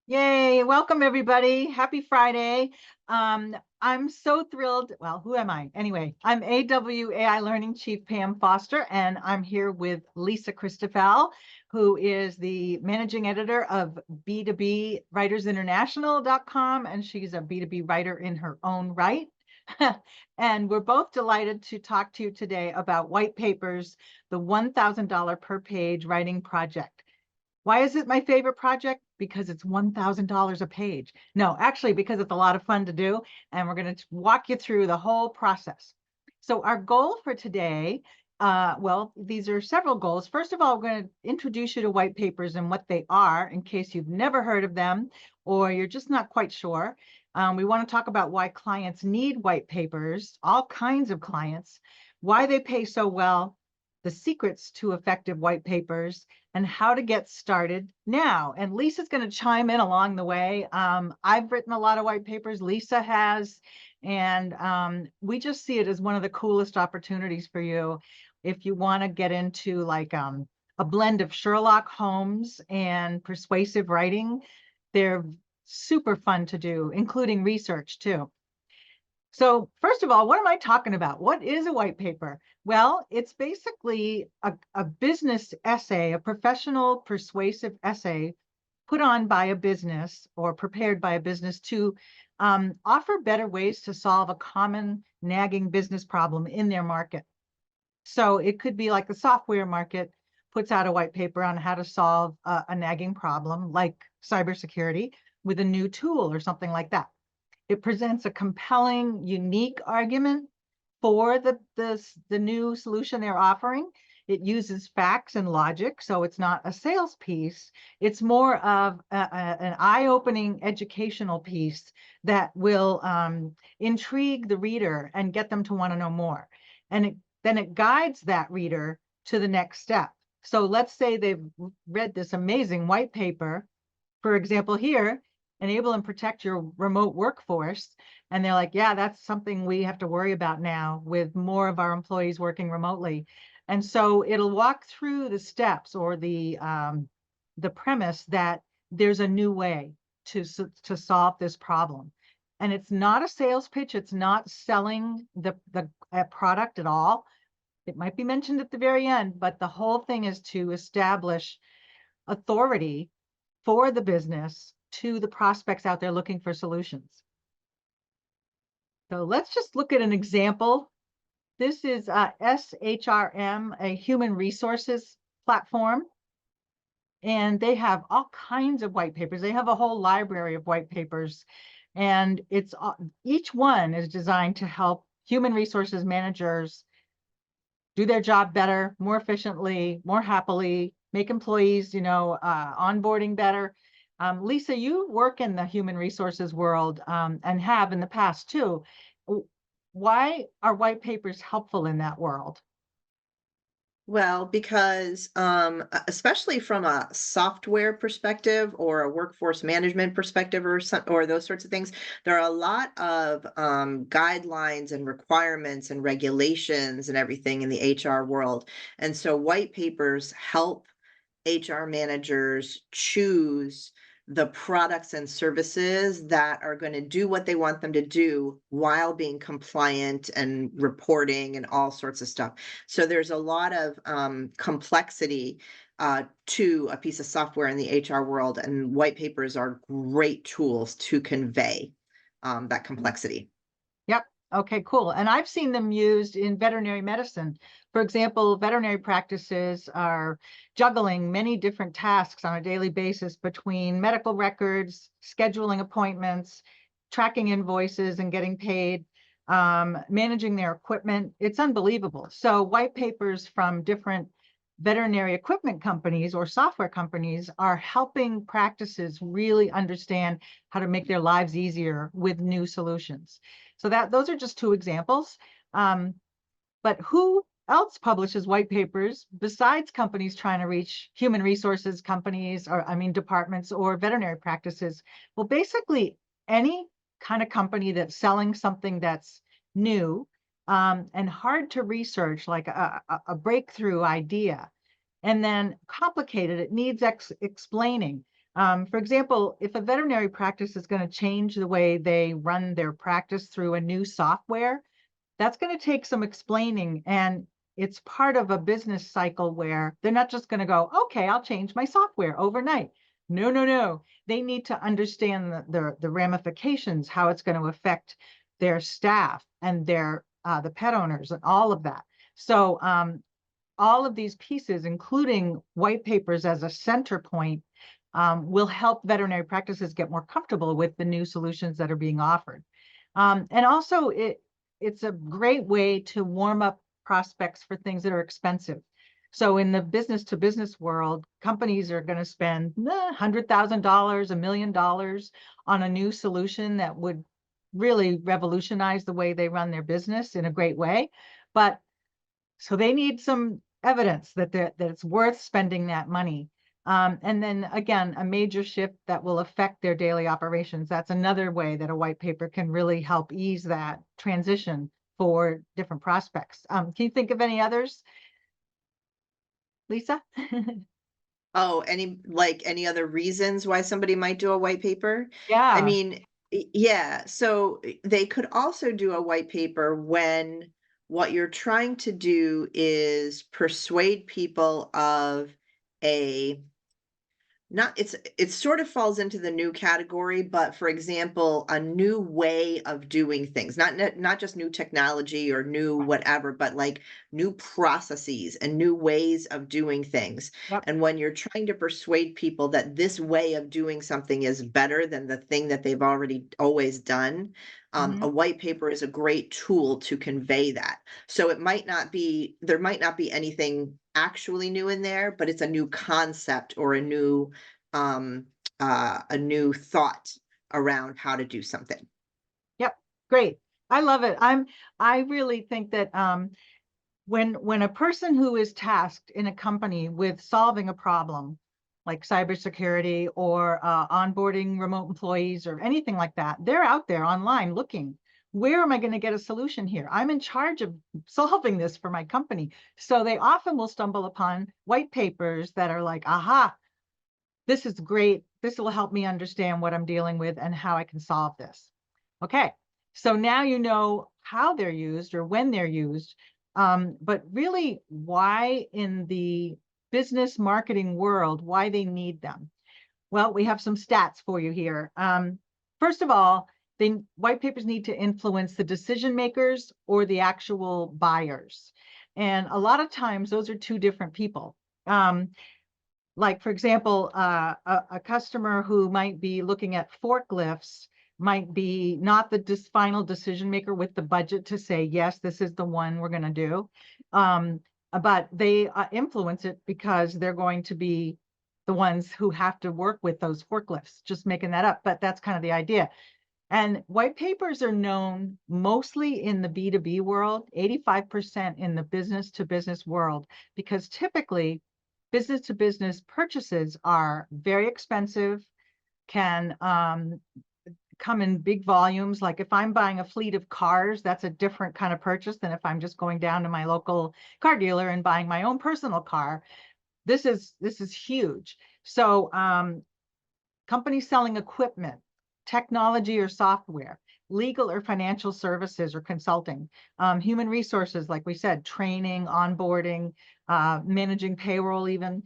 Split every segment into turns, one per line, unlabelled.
Yay, welcome everybody. Happy Friday. I'm so thrilled. Well, who am I? Anyway, I'm AWAI Learning Chief Pam Foster, and I'm here with Lisa Christophel, who is the managing editor of B2B Writers International.com, and she's a B2B writer in her own right. And we're both delighted to talk to you today about white papers, the $1,000 per page writing project. Why is it my favorite project? Because it's $1,000 a page. No, actually, because it's a lot of fun to do. And we're going to walk you through the whole process. So our goal for today, well, these are several goals. First of all, we're going to introduce you to white papers and what they are in case you've never heard of them or you're just not quite sure. We want to talk about why clients need white papers, all kinds of clients, why they pay so well, the secrets to effective white papers, and how to get started now. And Lisa's going to chime in along the way. I've written a lot of white papers, Lisa has, and we just see it as one of the coolest opportunities for you if you want to get into like a blend of Sherlock Holmes and persuasive writing. They're super fun to do, including research too. So first of all, what am I talking about? What is a white paper? Well, it's basically a business essay, a professional persuasive essay put on by a business or prepared by a business to offer better ways to solve a common nagging business problem in their market. So it could be like the software market puts out a white paper on how to solve a nagging problem like cybersecurity with a new tool or something like that. It presents a compelling, unique argument for the new solution they're offering. It uses facts and logic, so it's not a sales piece. It's more of an eye-opening educational piece that will intrigue the reader and get them to want to know more. And then it guides that reader to the next step. So let's say they've read this amazing white paper, for example, here, enable and protect your remote workforce. And they're like, yeah, that's something we have to worry about now with more of our employees working remotely. And so it'll walk through the steps or the premise that there's a new way to solve this problem. And it's not a sales pitch. It's not selling the product at all. It might be mentioned at the very end, but the whole thing is to establish authority for the business to the prospects out there looking for solutions. So let's just look at an example. This is SHRM, a human resources platform, and they have all kinds of white papers. They have a whole library of white papers, and it's each one is designed to help human resources managers do their job better, more efficiently, more happily, make employees, onboarding better. Lisa, you work in the human resources world and have in the past too. Why are white papers helpful in that world?
Well, because especially from a software perspective or a workforce management perspective or those sorts of things, there are a lot of guidelines and requirements and regulations and everything in the HR world. And so white papers help HR managers choose the products and services that are going to do what they want them to do while being compliant and reporting and all sorts of stuff. So there's a lot of complexity to a piece of software in the HR world, and white papers are great tools to convey that complexity.
Yep. Okay, cool. And I've seen them used in veterinary medicine. For example, veterinary practices are juggling many different tasks on a daily basis between medical records, scheduling appointments, tracking invoices and getting paid, managing their equipment. It's unbelievable. So white papers from different veterinary equipment companies or software companies are helping practices really understand how to make their lives easier with new solutions. So those are just two examples. But who else publishes white papers besides companies trying to reach human resources companies, or departments or veterinary practices? Well, basically any kind of company that's selling something that's new and hard to research, like a breakthrough idea, and then complicated, it needs explaining. For example, if a veterinary practice is going to change the way they run their practice through a new software, that's going to take some explaining, and it's part of a business cycle where they're not just going to go, okay, I'll change my software overnight. No, no, no. They need to understand the ramifications, how it's going to affect their staff and their the pet owners and all of that. So all of these pieces, including white papers as a center point, will help veterinary practices get more comfortable with the new solutions that are being offered. And also, it's a great way to warm up prospects for things that are expensive. So in the business to business world, companies are going to spend $100,000, $1 million on a new solution that would really revolutionize the way they run their business in a great way. But so they need some evidence that it's worth spending that money. And then again, a major shift that will affect their daily operations. That's another way that a white paper can really help ease that transition for different prospects. Can you think of any others, Lisa?
Oh, any other reasons why somebody might do a white paper? I
Yeah.
mean, yeah, so they could also do a white paper when what you're trying to do is persuade people of a not it sort of falls into the new category, but for example, a new way of doing things, not just new technology or new whatever, but like new processes and new ways of doing things.
Yep.
And when you're trying to persuade people that this way of doing something is better than the thing that they've already always done, a
Mhm.
white paper is a great tool to convey that. So there might not be anything actually new in there, but it's a new concept or um, a new thought around how to do something.
Yep. Great. I love it. I really think that when a person who is tasked in a company with solving a problem like cybersecurity or onboarding remote employees or anything like that, they're out there online looking, where am I going to get a solution here? I'm in charge of solving this for my company. So they often will stumble upon white papers that are like, aha, this is great. This will help me understand what I'm dealing with and how I can solve this. Okay, so now you know how they're used or when they're used, but really why in the business marketing world, why they need them. Well, we have some stats for you here. First of all, white papers need to influence the decision makers or the actual buyers. And a lot of times those are two different people. Like, for example, a customer who might be looking at forklifts might be not the final decision maker with the budget to say, yes, this is the one we're going to do. But they influence it because they're going to be the ones who have to work with those forklifts. Just making that up, but that's kind of the idea. And white papers are known mostly in the B2B world, 85% in the business to business world, because typically business to business purchases are very expensive, can come in big volumes. Like if I'm buying a fleet of cars, that's a different kind of purchase than if I'm just going down to my local car dealer and buying my own personal car. This is huge. So companies selling equipment, technology or software, legal or financial services or consulting, human resources, like we said, training, onboarding, managing payroll even,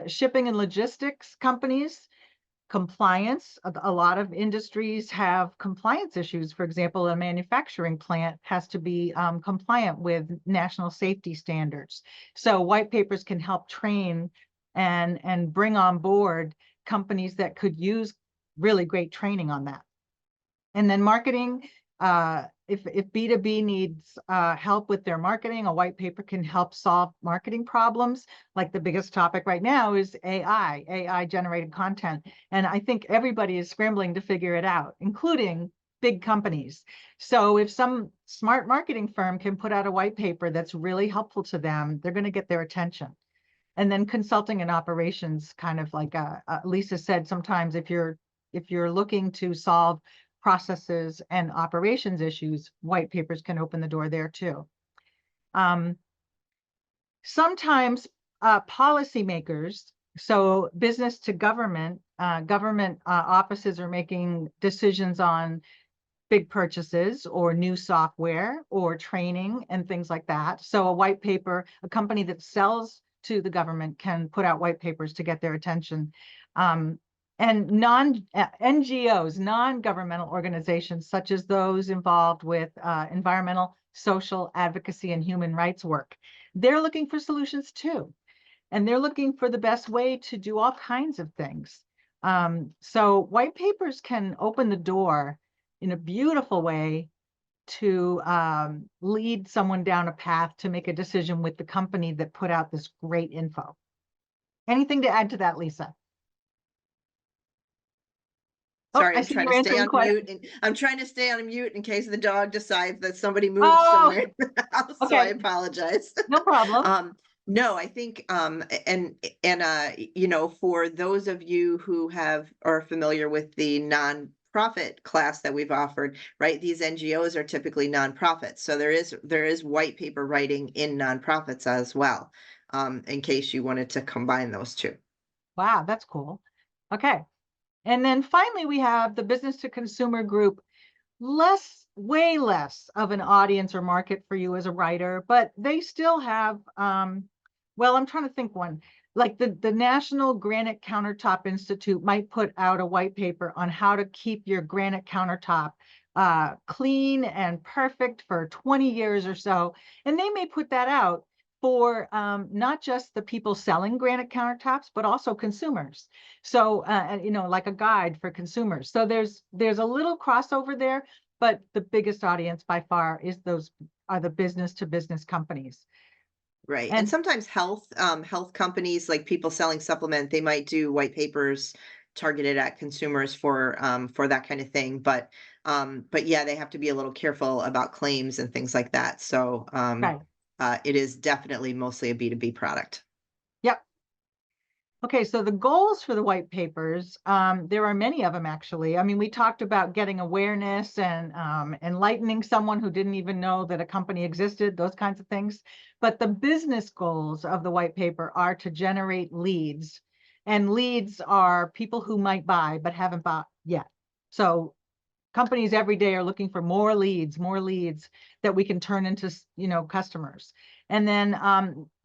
shipping and logistics companies, compliance. A lot of industries have compliance issues. For example, a manufacturing plant has to be compliant with national safety standards. So white papers can help train and bring on board companies that could use really great training on that. And then marketing, if B2B needs help with their marketing, a white paper can help solve marketing problems. Like the biggest topic right now is AI generated content. And I think everybody is scrambling to figure it out, including big companies. So if some smart marketing firm can put out a white paper that's really helpful to them, they're going to get their attention. And then consulting and operations, kind of like Lisa said, sometimes if you're looking to solve processes and operations issues, white papers can open the door there too. Sometimes policymakers, So business to government, government offices are making decisions on big purchases or new software or training and things like that. So a white paper, a company that sells to the government can put out white papers to get their attention. And NGOs, non-governmental organizations, such as those involved with environmental, social advocacy, and human rights work, they're looking for solutions too. And they're looking for the best way to do all kinds of things. So white papers can open the door in a beautiful way to lead someone down a path to make a decision with the company that put out this great info. Anything to add to that, Lisa? Oh,
Sorry,
I
I'm
see
trying
you're
to stay
answering
on
questions.
mute, and I'm trying to stay on mute in case the dog decides that somebody moved
Oh,
somewhere in the house, so I
okay,
apologize.
no problem.
No, I think for those of you who are familiar with the nonprofit class that we've offered, right? These NGOs are typically nonprofits. So there is white paper writing in nonprofits as well, in case you wanted to combine those two.
Wow, that's cool. Okay. And then finally, we have the business to consumer group, way less of an audience or market for you as a writer, but they still have, well, I'm trying to think one, like the National Granite Countertop Institute might put out a white paper on how to keep your granite countertop clean and perfect for 20 years or so. And they may put that out for not just the people selling granite countertops, but also consumers. So, like a guide for consumers. So there's a little crossover there, but the biggest audience by far are the business to business companies.
Right. And
And
sometimes health companies, like people selling supplement, they might do white papers targeted at consumers for that kind of thing. But yeah, they have to be a little careful about claims and things like that. So
right.
it is definitely mostly a B2B product.
Yep. Okay, so the goals for the white papers, there are many of them actually. I mean, we talked about getting awareness and enlightening someone who didn't even know that a company existed, those kinds of things. But the business goals of the white paper are to generate leads. And leads are people who might buy but haven't bought yet. So companies every day are looking for more leads that we can turn into, customers. And then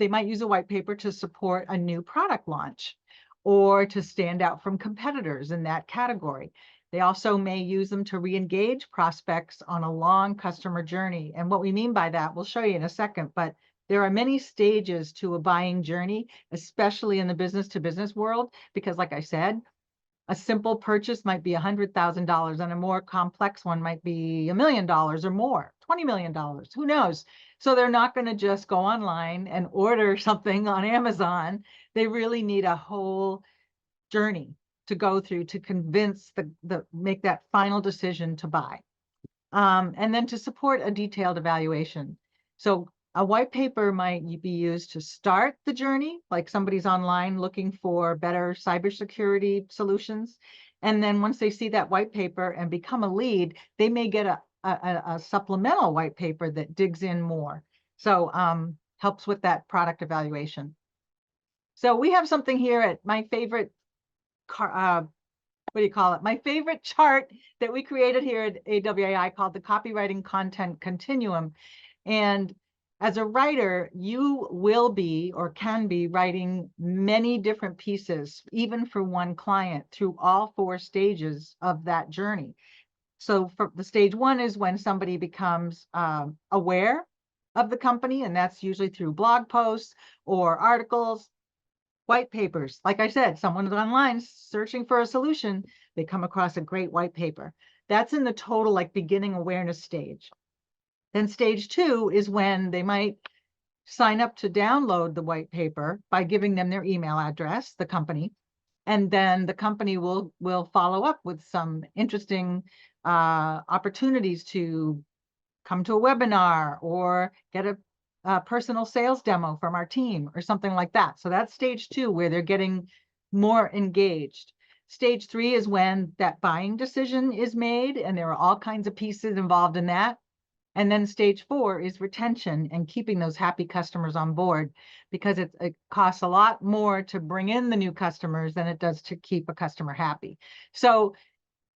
they might use a white paper to support a new product launch or to stand out from competitors in that category. They also may use them to re-engage prospects on a long customer journey. And what we mean by that, we'll show you in a second, but there are many stages to a buying journey, especially in the business to business world, because like I said, a simple purchase might be $100,000 and a more complex one might be $1 million or more, $20 million, who knows? So they're not going to just go online and order something on Amazon. They really need a whole journey to go through to convince make that final decision to buy. And then to support a detailed evaluation. So a white paper might be used to start the journey, like somebody's online looking for better cybersecurity solutions. And then once they see that white paper and become a lead, they may get a supplemental white paper that digs in more. So helps with that product evaluation. So we have something here at my favorite what do you call it? My favorite chart that we created here at AWAI called the Copywriting Content Continuum. And as a writer, you will be or can be writing many different pieces, even for one client, through all 4 stages of that journey. So for the stage 1 is when somebody becomes aware of the company, and that's usually through blog posts or articles. White papers, like I said, someone's online searching for a solution, they come across a great white paper. That's in the total like beginning awareness stage. Then stage 2 is when they might sign up to download the white paper by giving them their email address, the company, and then the company will follow up with some interesting opportunities to come to a webinar or get a personal sales demo from our team or something like that. So that's stage 2 where they're getting more engaged. Stage 3 is when that buying decision is made, and there are all kinds of pieces involved in that. And then stage 4 is retention and keeping those happy customers on board, because it costs a lot more to bring in the new customers than it does to keep a customer happy. So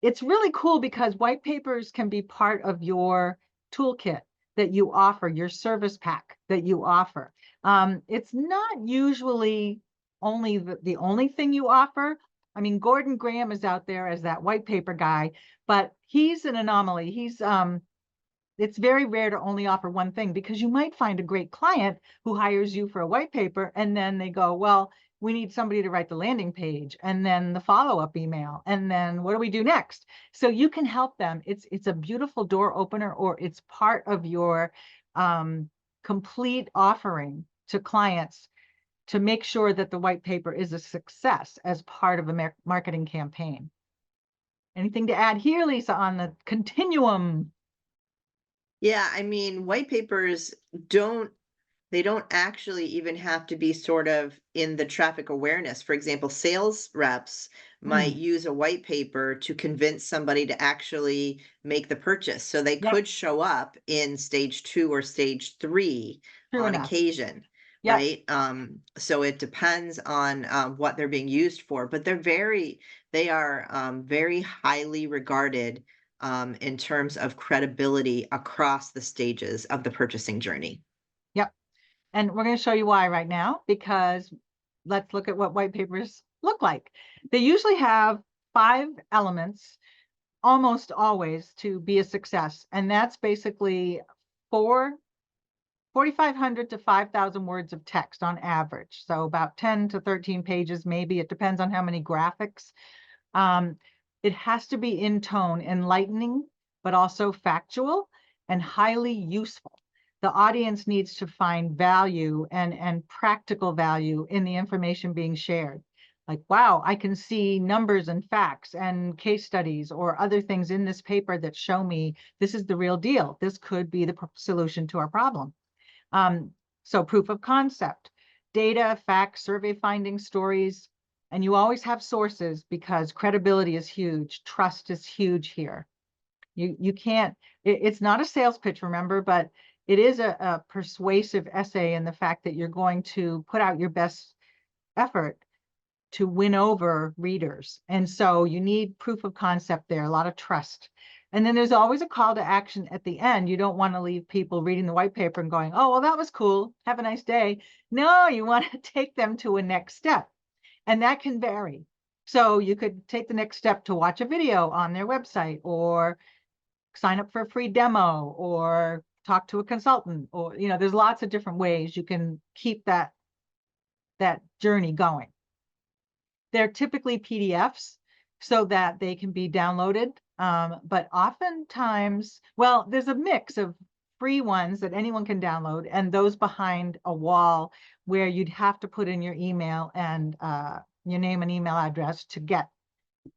it's really cool because white papers can be part of your toolkit that you offer, your service pack that you offer. It's not usually only the only thing you offer. I mean, Gordon Graham is out there as that white paper guy, but he's an anomaly. It's very rare to only offer one thing, because you might find a great client who hires you for a white paper and then they go, well, we need somebody to write the landing page and then the follow-up email. And then what do we do next? So you can help them. It's a beautiful door opener, or it's part of your complete offering to clients to make sure that the white paper is a success as part of a marketing campaign. Anything to add here, Lisa, on the continuum?
Yeah, I mean, white papers don't they don't actually even have to be sort of in the traffic awareness. For example, sales reps might
Mm,
use a white paper to convince somebody to actually make the purchase. So they
yep,
could show up in stage 2 or stage 3
true
on
enough.
occasion,
Yep.
right? So it depends on what they're being used for, but they are very highly regarded in terms of credibility across the stages of the purchasing journey.
Yep. And we're going to show you why right now, because let's look at what white papers look like. They usually have 5 elements, almost always, to be a success. And that's basically 4,500 to 5,000 words of text on average. So about 10 to 13 pages, maybe. It depends on how many graphics. Um, it has to be in tone, enlightening, but also factual and highly useful. The audience needs to find value and practical value in the information being shared. Like, wow, I can see numbers and facts and case studies or other things in this paper that show me this is the real deal. This could be the solution to our problem. Um, so proof of concept, data, facts, survey findings, stories, and you always have sources, because credibility is huge. Trust is huge here. You can't, it's not a sales pitch, remember, but it is a persuasive essay in the fact that you're going to put out your best effort to win over readers. And so you need proof of concept there, a lot of trust. And then there's always a call to action at the end. You don't want to leave people reading the white paper and going, oh, well, that was cool. Have a nice day. No, you want to take them to a next step. And that can vary. So you could take the next step to watch a video on their website, or sign up for a free demo, or talk to a consultant, or, there's lots of different ways you can keep that journey going. They're typically PDFs so that they can be downloaded. But oftentimes, well, there's a mix of free ones that anyone can download and those behind a wall where you'd have to put in your email and your name and email address to get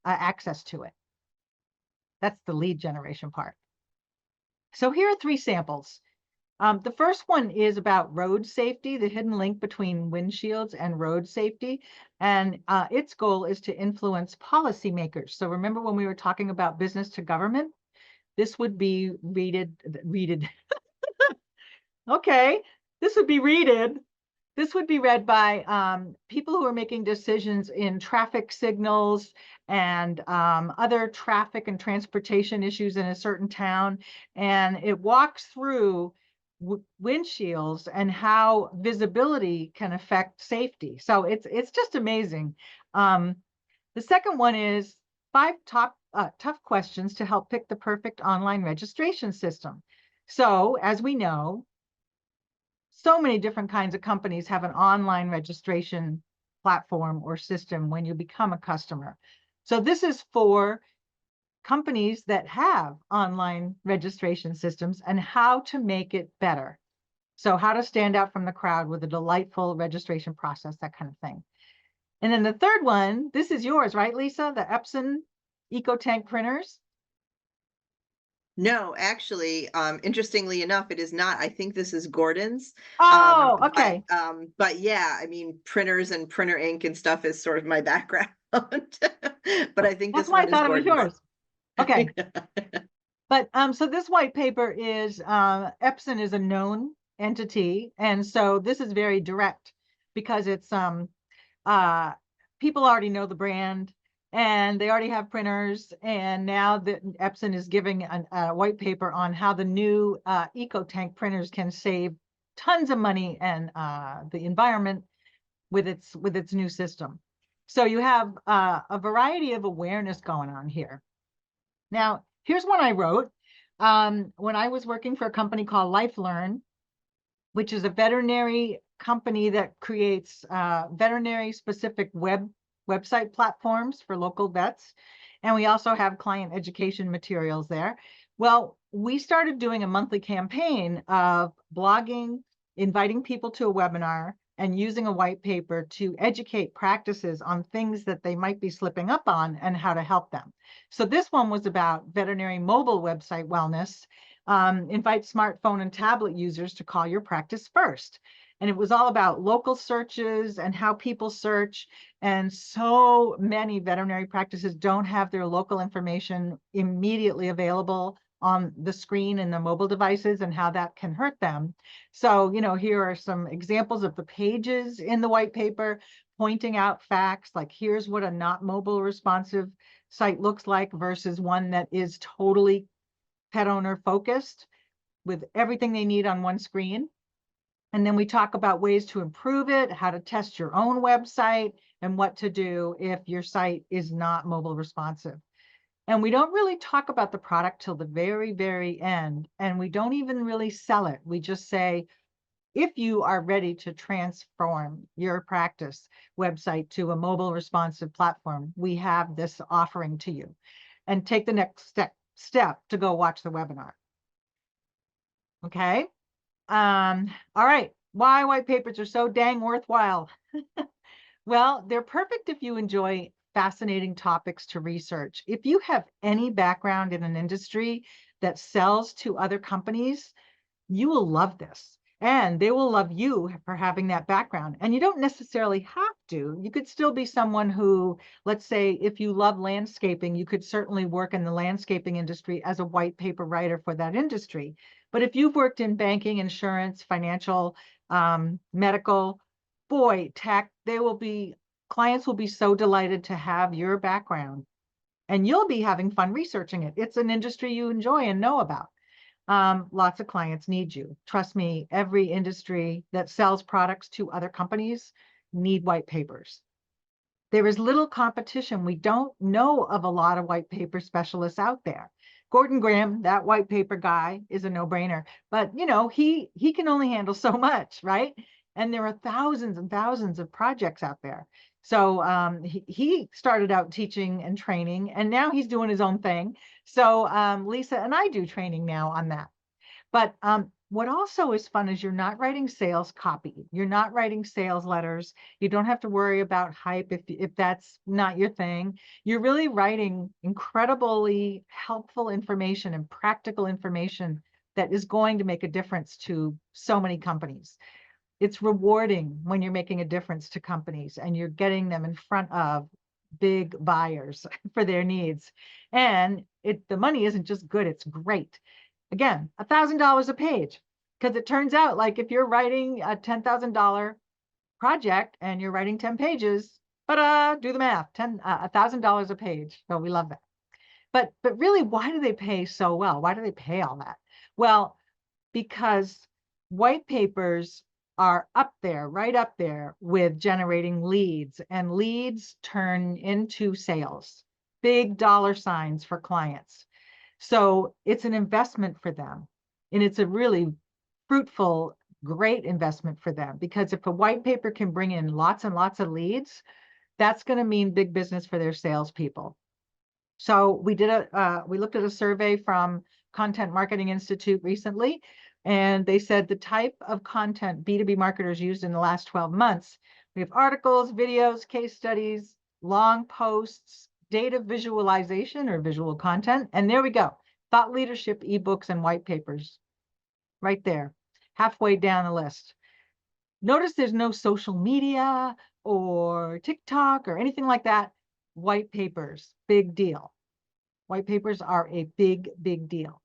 access to it. That's the lead generation part. So here are 3 samples. The first one is about road safety, the hidden link between windshields and road safety. And its goal is to influence policymakers. So remember when we were talking about business to government? This would be readed. Okay, this would be readed. This would be read by people who are making decisions in traffic signals and other traffic and transportation issues in a certain town. And it walks through windshields and how visibility can affect safety. So it's just amazing. The second one is 5 tough questions to help pick the perfect online registration system. So as we know, so many different kinds of companies have an online registration platform or system when you become a customer. So this is for companies that have online registration systems and how to make it better. So how to stand out from the crowd with a delightful registration process, that kind of thing. And then the third one, this is yours, right, Lisa? The Epson EcoTank printers.
No, actually, interestingly enough, it is not. I think this is Gordon's.
Oh, okay.
But yeah, I mean, printers and printer ink and stuff is sort of my background. But I think
That's
this
why I
one is
thought it was
Gordon's.
yours. Okay. But so this white paper is Epson is a known entity, and so this is very direct because it's people already know the brand and they already have printers, and now that Epson is giving a white paper on how the new EcoTank printers can save tons of money and the environment with its new system. So you have a variety of awareness going on here. Now, here's one I wrote when I was working for a company called LifeLearn, which is a veterinary company that creates veterinary specific website platforms for local vets. And we also have client education materials there. Well, we started doing a monthly campaign of blogging, inviting people to a webinar, and using a white paper to educate practices on things that they might be slipping up on and how to help them. So this one was about veterinary mobile website wellness. Invite smartphone and tablet users to call your practice first. And it was all about local searches and how people search. And so many veterinary practices don't have their local information immediately available on the screen and the mobile devices, and how that can hurt them. So, here are some examples of the pages in the white paper pointing out facts like here's what a not mobile responsive site looks like versus one that is totally pet owner focused with everything they need on one screen. And then we talk about ways to improve it, how to test your own website, and what to do if your site is not mobile responsive. And we don't really talk about the product till the very, very end. And we don't even really sell it. We just say, if you are ready to transform your practice website to a mobile responsive platform, we have this offering to you. And take the next step to go watch the webinar. Okay. All right. Why white papers are so dang worthwhile. Well, they're perfect if you enjoy fascinating topics to research. If you have any background in an industry that sells to other companies, you will love this. And they will love you for having that background. And you don't necessarily have to. You could still be someone who, let's say, if you love landscaping, you could certainly work in the landscaping industry as a white paper writer for that industry. But if you've worked in banking, insurance, financial, medical, boy, tech, clients will be so delighted to have your background. And you'll be having fun researching it. It's an industry you enjoy and know about. Lots of clients need you. Trust me, every industry that sells products to other companies need white papers. There is little competition. We don't know of a lot of white paper specialists out there. Gordon Graham, that white paper guy, is a no-brainer, but he can only handle so much, right? And there are thousands and thousands of projects out there. So he started out teaching and training, and now he's doing his own thing. So Lisa and I do training now on that. But what also is fun is you're not writing sales copy. You're not writing sales letters. You don't have to worry about hype if that's not your thing. You're really writing incredibly helpful information and practical information that is going to make a difference to so many companies. It's rewarding when you're making a difference to companies and you're getting them in front of big buyers for their needs. And the money isn't just good, it's great. Again, $1,000 a page, because it turns out like if you're writing a $10,000 project and you're writing 10 pages, do the math, $1,000 a page. So we love that. But really, why do they pay so well? Why do they pay all that? Well, because white papers are up there, right up there with generating leads, and leads turn into sales, big dollar signs for clients. So it's an investment for them. And it's a really fruitful, great investment for them, because if a white paper can bring in lots and lots of leads, that's going to mean big business for their salespeople. So we looked at a survey from Content Marketing Institute recently, and they said the type of content B2B marketers used in the last 12 months. We have articles, videos, case studies, long posts, data visualization or visual content. And there we go. Thought leadership, ebooks, and white papers right there, halfway down the list. Notice there's no social media or TikTok or anything like that. White papers, big deal. White papers are a big, big deal.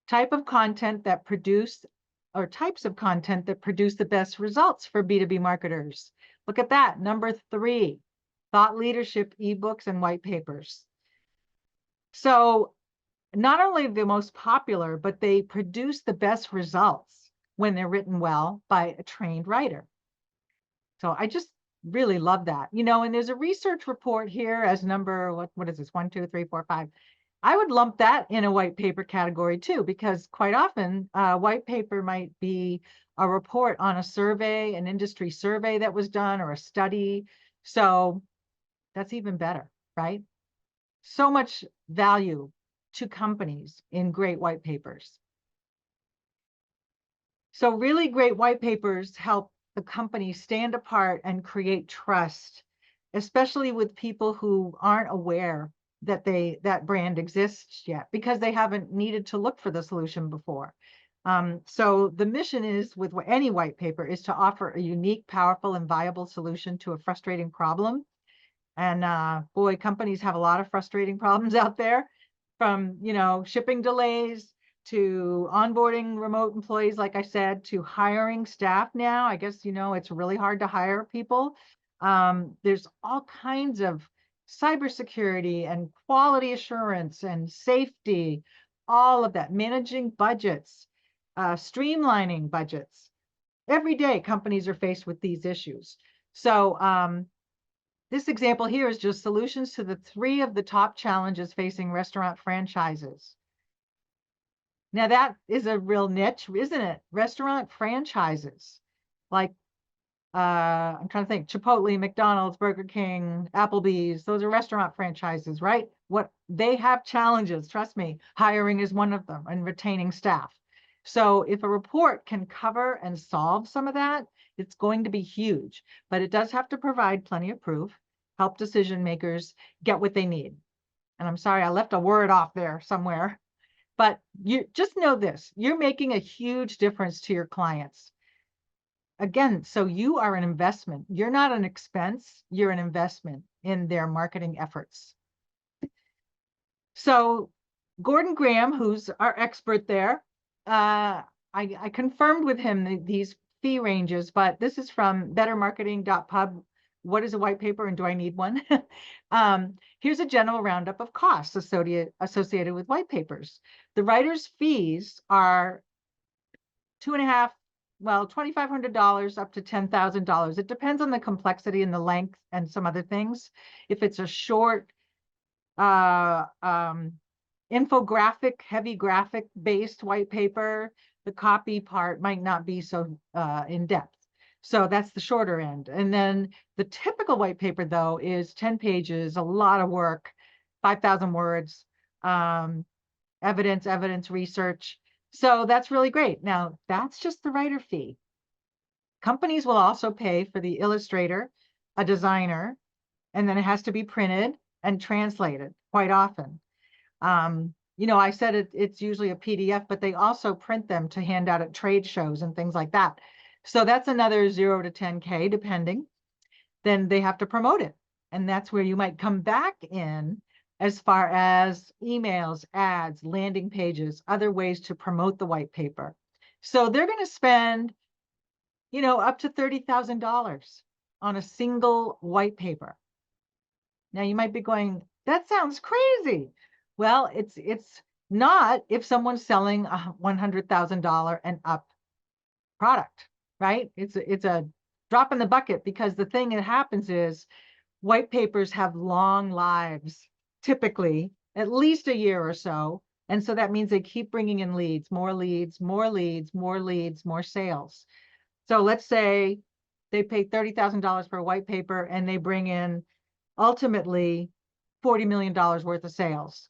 Type of content that produce, or types of content that produce the best results for B2B marketers. Look at that. Number 3, thought leadership, ebooks, and white papers. So not only the most popular, but they produce the best results when they're written well by a trained writer. So I just really love that, and there's a research report here as number, what is this? 1, 2, 3, 4, 5. I would lump that in a white paper category too, because quite often white paper might be a report on a survey, an industry survey that was done, or a study. So that's even better, right? So much value to companies in great white papers. So really great white papers help the company stand apart and create trust, especially with people who aren't aware that that brand exists yet, because they haven't needed to look for the solution before. So the mission is, with any white paper, is to offer a unique, powerful, and viable solution to a frustrating problem. And boy, companies have a lot of frustrating problems out there, from shipping delays to onboarding remote employees, like I said, to hiring staff now. I guess it's really hard to hire people. There's all kinds of cybersecurity and quality assurance and safety, all of that, managing budgets, streamlining budgets. Every day, companies are faced with these issues. So this example here is just solutions to the 3 of the top challenges facing restaurant franchises. Now that is a real niche, isn't it? Restaurant franchises, like I'm trying to think, Chipotle, McDonald's, Burger King, Applebee's, those are restaurant franchises, right? What they have challenges, trust me, hiring is one of them, and retaining staff. So if a report can cover and solve some of that, it's going to be huge, but it does have to provide plenty of proof, help decision makers get what they need. And I'm sorry, I left a word off there somewhere, but you just know this, you're making a huge difference to your clients. Again, so you are an investment. You're not an expense, you're an investment in their marketing efforts. So Gordon Graham, who's our expert there, I confirmed with him these fee ranges, but this is from bettermarketing.pub. What is a white paper and do I need one? Here's a general roundup of costs associated with white papers. The writer's fees are $2,500 up to $10,000. It depends on the complexity and the length and some other things. If it's a short infographic, heavy graphic based white paper, the copy part might not be so in depth. So that's the shorter end. And then the typical white paper, though, is 10 pages, a lot of work, 5,000 words, evidence, research. So that's really great. Now, that's just the writer fee. Companies will also pay for the illustrator, a designer, and then it has to be printed and translated quite often. I said it's usually a PDF, but they also print them to hand out at trade shows and things like that. So that's another 0 to 10K, depending. Then they have to promote it. And that's where you might come back in as far as emails, ads, landing pages, other ways to promote the white paper. So they're going to spend, up to $30,000 on a single white paper. Now you might be going, that sounds crazy. Well, it's not if someone's selling a $100,000 and up product, right? It's a drop in the bucket, because the thing that happens is white papers have long lives, typically at least a year or so. And so that means they keep bringing in leads, more leads, more leads, more leads, more sales. So let's say they pay $30,000 for a white paper and they bring in ultimately $40 million worth of sales.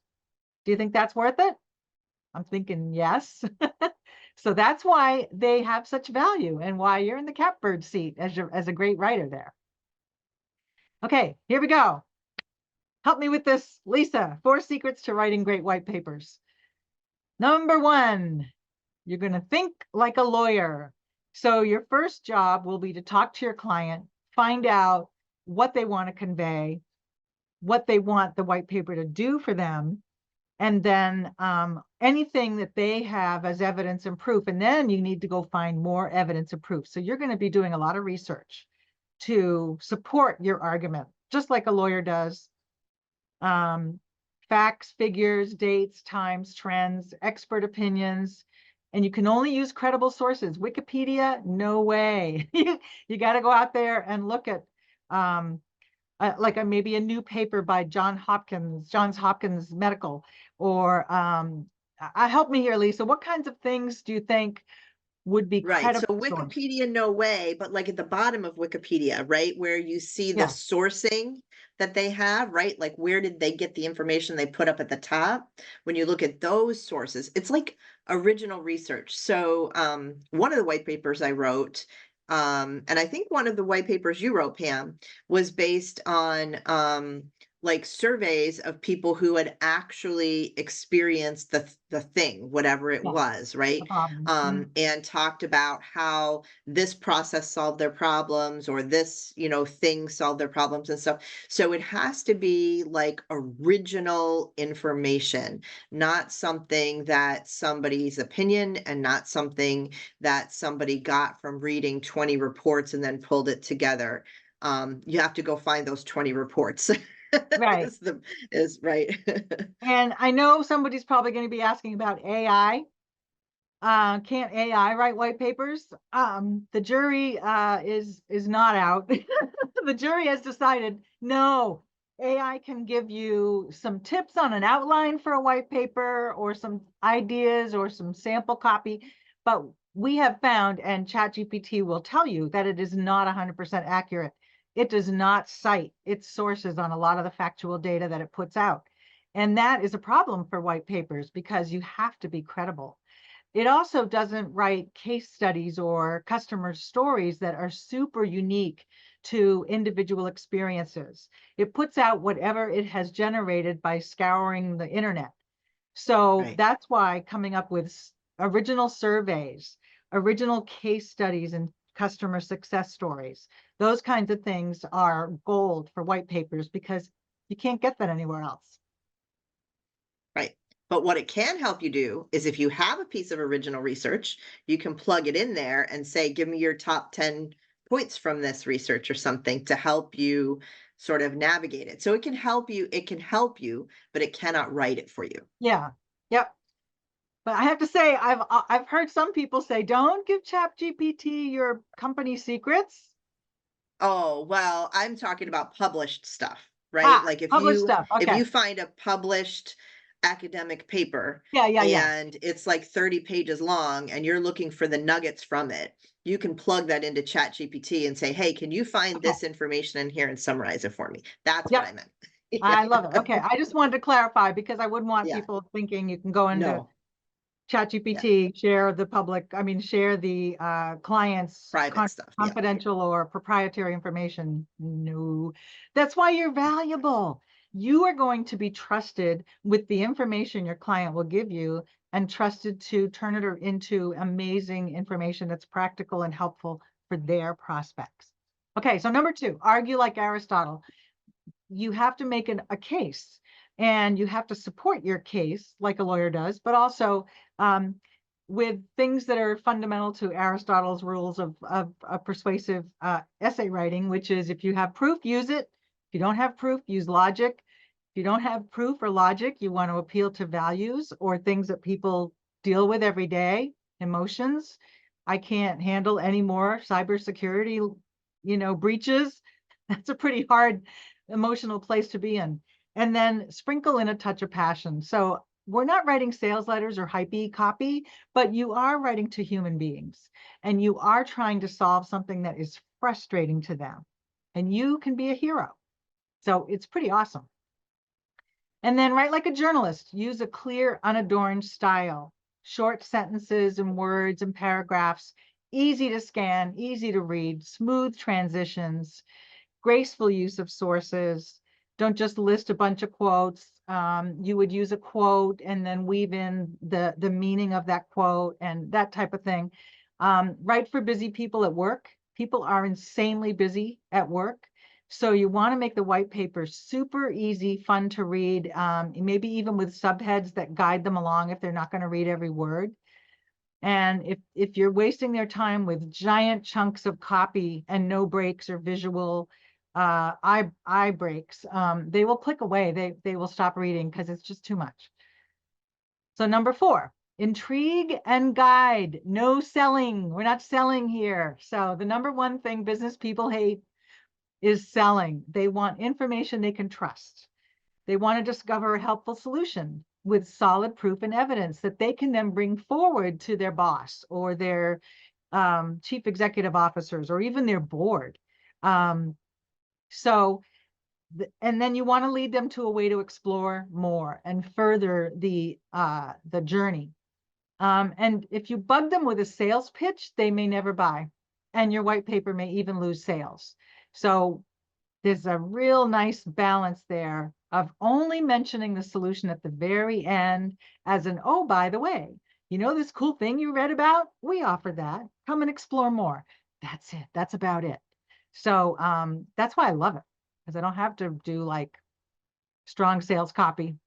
Do you think that's worth it? I'm thinking yes. So that's why they have such value and why you're in the catbird seat as a great writer there. Okay, here we go. Help me with this, Lisa. 4 secrets to writing great white papers. Number 1, you're going to think like a lawyer. So your first job will be to talk to your client, find out what they want to convey, what they want the white paper to do for them, and then anything that they have as evidence and proof. And then you need to go find more evidence and proof. So you're going to be doing a lot of research to support your argument, just like a lawyer does. Facts, figures, dates, times, trends, expert opinions, and you can only use credible sources. Wikipedia, no way. You got to go out there and look at like maybe a new paper by Johns Hopkins Medical, or help me here, Lisa. What kinds of things do you think would be
Right. So
credible source?
Wikipedia, no way, but like at the bottom of Wikipedia, right, where you see the
Yeah,
sourcing that they have, right? Like where did they get the information they put up at the top? When you look at those sources, it's like original research. So one of the white papers I wrote, and I think one of the white papers you wrote, Pam, was based on like surveys of people who had actually experienced the thing, whatever it
yeah,
was, right?
no problem.
And talked about how this process solved their problems, or this, thing solved their problems and stuff. So it has to be like original information, not something that somebody's opinion, and not something that somebody got from reading 20 reports and then pulled it together. You have to go find those 20 reports.
Right.
Is right.
And I know somebody's probably going to be asking about AI. Can't AI write white papers? The jury is not out. The jury has decided no. AI can give you some tips on an outline for a white paper, or some ideas, or some sample copy, but we have found, and ChatGPT will tell you, that it is not 100% accurate. It does not cite its sources on a lot of the factual data that it puts out. And that is a problem for white papers, because you have to be credible. It also doesn't write case studies or customer stories that are super unique to individual experiences. It puts out whatever it has generated by scouring the internet. So
Right.
that's why coming up with original surveys, original case studies, and customer success stories, those kinds of things are gold for white papers, because you can't get that anywhere else.
Right. But what it can help you do is, if you have a piece of original research, you can plug it in there and say, give me your top 10 points from this research or something, to help you sort of navigate it. So it can help you, but it cannot write it for you.
Yeah. Yep. But I have to say, I've heard some people say, don't give ChatGPT your company secrets.
Oh, well, I'm talking about published stuff, right?
Ah,
Like if
published
you
stuff.
if
Okay.
you find a published academic paper
Yeah, yeah, yeah.
and it's like 30 pages long, and you're looking for the nuggets from it, you can plug that into ChatGPT and say, "Hey, can you find
Okay.
this information in here and summarize it for me?" That's what
Yep.
I meant.
I
Yeah.
love it. Okay. I just wanted to clarify, because I wouldn't want
Yeah.
people thinking you can go into
No. Yeah.
ChatGPT, share the public, I mean, share the client's
Private stuff. Yeah.
confidential or proprietary information. No, that's why you're valuable. You are going to be trusted with the information your client will give you, and trusted to turn it into amazing information that's practical and helpful for their prospects. Okay, so number 2, argue like Aristotle. You have to make a case, and you have to support your case like a lawyer does, but also with things that are fundamental to Aristotle's rules of persuasive essay writing, which is, if you have proof, use it. If you don't have proof, use logic. If you don't have proof or logic, you want to appeal to values or things that people deal with every day, emotions. I can't handle any more cybersecurity, breaches. That's a pretty hard emotional place to be in. And then sprinkle in a touch of passion. So we're not writing sales letters or hypey copy, but you are writing to human beings, and you are trying to solve something that is frustrating to them, and you can be a hero. So it's pretty awesome. And then write like a journalist. Use a clear, unadorned style, short sentences and words and paragraphs, easy to scan, easy to read, smooth transitions, graceful use of sources. Don't just list a bunch of quotes. You would use a quote and then weave in the meaning of that quote and that type of thing. Write for busy people at work. People are insanely busy at work. So you want to make the white paper super easy, fun to read, maybe even with subheads that guide them along if they're not going to read every word. And if you're wasting their time with giant chunks of copy and no breaks or visual eye breaks, they will click away. They will stop reading because it's just too much. So number 4, intrigue and guide. No selling. We're not selling here. So the number 1 thing business people hate is selling. They want information they can trust. They want to discover a helpful solution with solid proof and evidence that they can then bring forward to their boss or their chief executive officers or even their board. And then you want to lead them to a way to explore more and further the journey. And if you bug them with a sales pitch, they may never buy, and your white paper may even lose sales. So there's a real nice balance there of only mentioning the solution at the very end as an, oh, by the way, you know this cool thing you read about? We offer that. Come and explore more. That's it. That's about it. So that's why I love it, because I don't have to do like strong sales copy.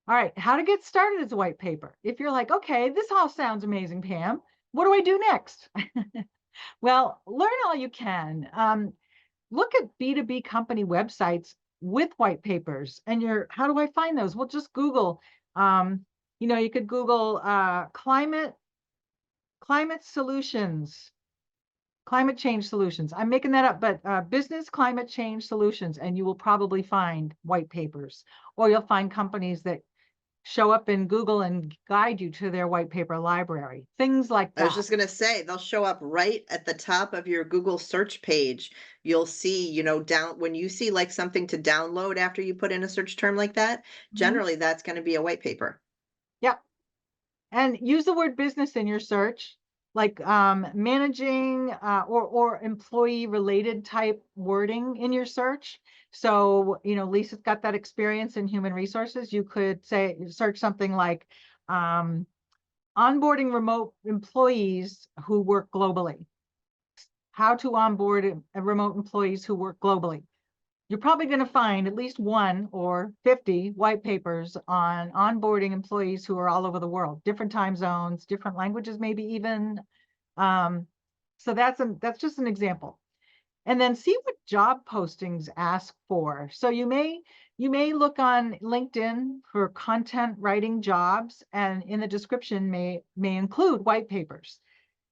All right, how to get started as a white paper. If you're like, okay, this all sounds amazing, Pam, what do I do next? Well, learn all you can. Look at B2B company websites with white papers and how do I find those? Well, just Google, you could Google climate solutions, climate change solutions. I'm making that up, but business climate change solutions, and you will probably find white papers, or you'll find companies that show up in Google and guide you to their white paper library, things like that.
I was just going to say, they'll show up right at the top of your Google search page. You'll see, down when you see like something to download after you put in a search term like that, generally that's going to be a white paper.
Yep. And use the word business in your search, like managing or employee related type wording in your search. So, Lisa's got that experience in human resources. You could search something like onboarding remote employees who work globally. How to onboard remote employees who work globally. You're probably going to find at least 1 or 50 white papers on onboarding employees who are all over the world, different time zones, different languages, maybe even. So that's just an example. And then see what job postings ask for. So you may look on LinkedIn for content writing jobs, and in the description may include white papers.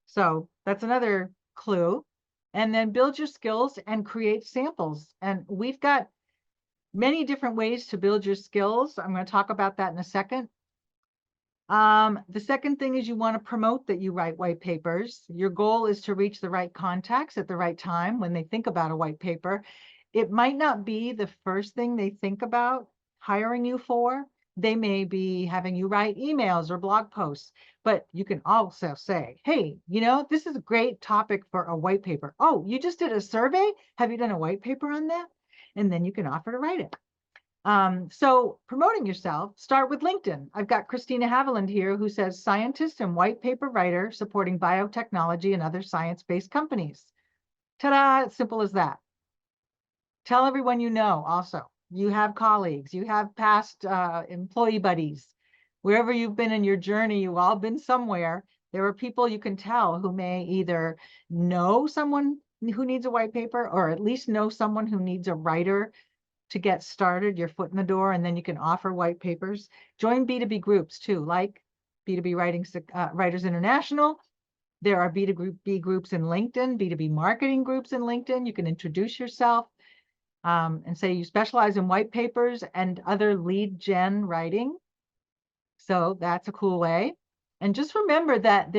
So that's another clue. And then build your skills and create samples. And we've got many different ways to build your skills. I'm going to talk about that in a second. The second thing is you want to promote that you write white papers. Your goal is to reach the right contacts at the right time when they think about a white paper. It might not be the first thing they think about hiring you for. They may be having you write emails or blog posts, but you can also say, hey, this is a great topic for a white paper. Oh, you just did a survey? Have you done a white paper on that? And then you can offer to write it. So promoting yourself, start with LinkedIn. I've got Christina Haviland here who says scientist and white paper writer supporting biotechnology and other science-based companies. Ta-da, it's simple as that. Tell everyone you know also. You have colleagues, you have past employee buddies. Wherever you've been in your journey, you've all been somewhere. There are people you can tell who may either know someone who needs a white paper or at least know someone who needs a writer to get started, your foot in the door, and then you can offer white papers. Join B2B groups too, like B2B Writers International. There are B2B groups in LinkedIn, B2B marketing groups in LinkedIn. You can introduce yourself and say you specialize in white papers and other lead gen writing. So that's a cool way. And just remember that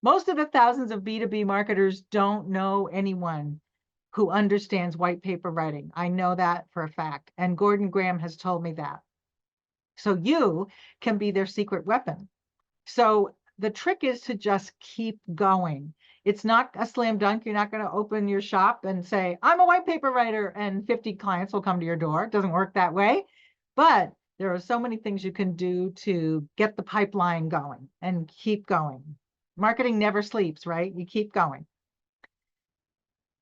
most of the thousands of B2B marketers don't know anyone who understands white paper writing. I know that for a fact. And Gordon Graham has told me that. So you can be their secret weapon. So the trick is to just keep going. It's not a slam dunk. You're not going to open your shop and say, I'm a white paper writer, and 50 clients will come to your door. It doesn't work that way. But there are so many things you can do to get the pipeline going and keep going. Marketing never sleeps, right? You keep going.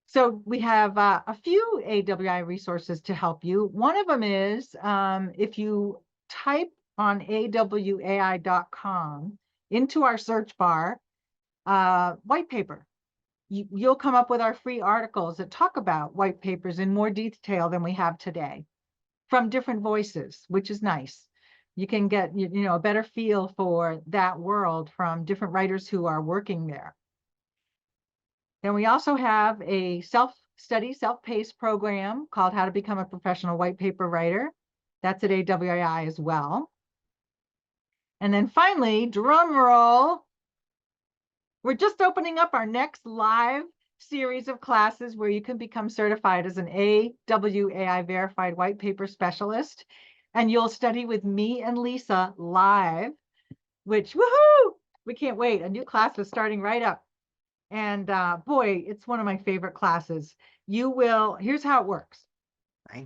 So we have a few AWI resources to help you. One of them is if you type on awai.com into our search bar, white paper. You'll come up with our free articles that talk about white papers in more detail than we have today from different voices, which is nice. You can get a better feel for that world from different writers who are working there. Then we also have a self-study, self-paced program called How to Become a Professional White Paper Writer. That's at AWAI as well. And then finally, drum roll, we're just opening up our next live series of classes where you can become certified as an AWAI verified white paper specialist. And you'll study with me and Lisa live, which, woohoo, we can't wait. A new class is starting right up. And boy, it's one of my favorite classes. Here's how it works.